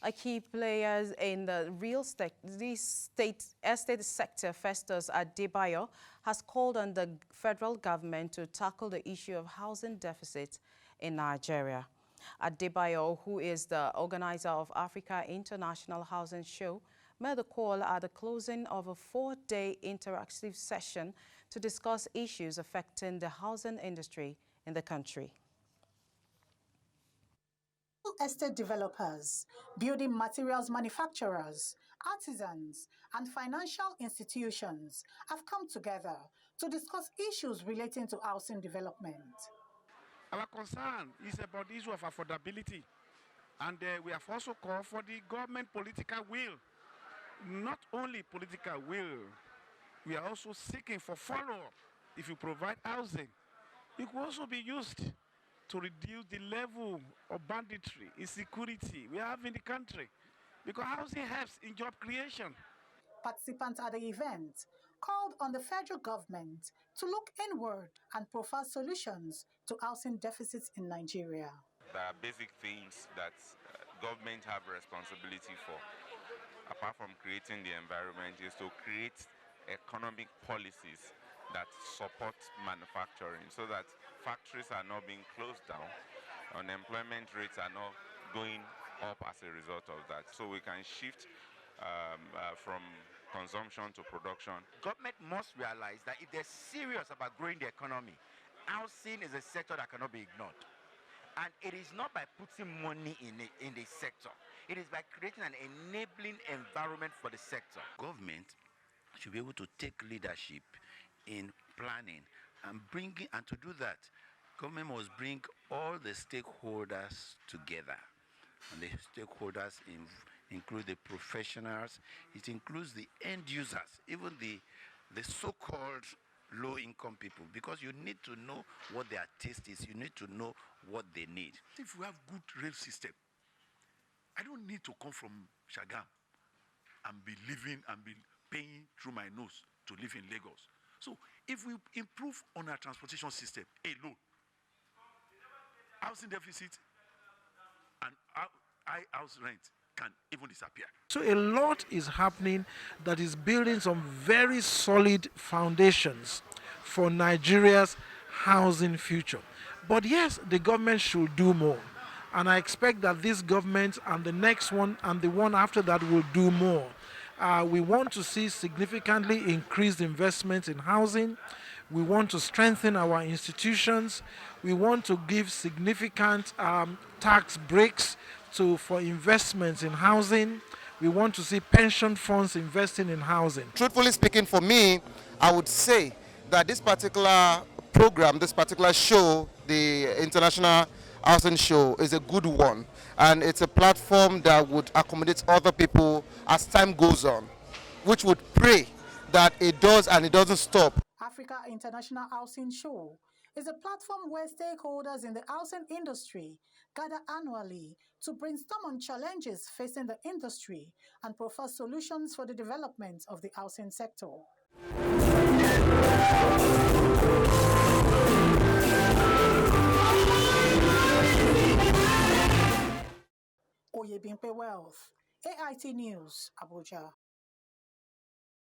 A key players in the estate sector, Festus Adebayo, has called on the federal government to tackle the issue of housing deficit in Nigeria. Adebayo, who is the organizer of Africa International Housing Show, made the call at the closing of a 4-day interactive session to discuss issues affecting the housing industry in the country. Estate developers, building materials manufacturers, artisans, and financial institutions have come together to discuss issues relating to housing development. Our concern is about the issue of affordability, and we have also called for the government political will. Not only political will, we are also seeking for follow-up. If you provide housing, it could also be used to reduce the level of banditry, insecurity we have in the country, because housing helps in job creation. Participants at the event called on the federal government to look inward and provide solutions to housing deficits in Nigeria. There are basic things that government have responsibility for, apart from creating the environment, is to create economic policies that support manufacturing so that factories are not being closed down, unemployment rates are not going up as a result of that. So we can shift from consumption to production. Government must realize that if they're serious about growing the economy, housing is a sector that cannot be ignored. And it is not by putting money in the sector. It is by creating an enabling environment for the sector. Government should be able to take leadership in planning and to do that, government must bring all the stakeholders together. And the stakeholders include the professionals, it includes the end users, even the so-called low-income people, because you need to know what their taste is, you need to know what they need. If we have good rail system, I don't need to come from Shagam and be living and be paying through my nose to live in Lagos. So if we improve on our transportation system alone, housing deficit and high house rent can even disappear. So a lot is happening that is building some very solid foundations for Nigeria's housing future. But yes, the government should do more. And I expect that this government and the next one and the one after that will do more. We want to see significantly increased investment in housing. We want to strengthen our institutions. We want to give significant tax breaks for investments in housing. We want to see pension funds investing in housing. Truthfully speaking, for me, I would say that this particular program, this particular show, the International Housing Show, is a good one. And it's a platform that would accommodate other people as time goes on, which would pray that it does and it doesn't stop. Africa International Housing Show is a platform where stakeholders in the housing industry gather annually to brainstorm on challenges facing the industry and provide solutions for the development of the housing sector. Oyebimpe Wealth, AIT News, Abuja.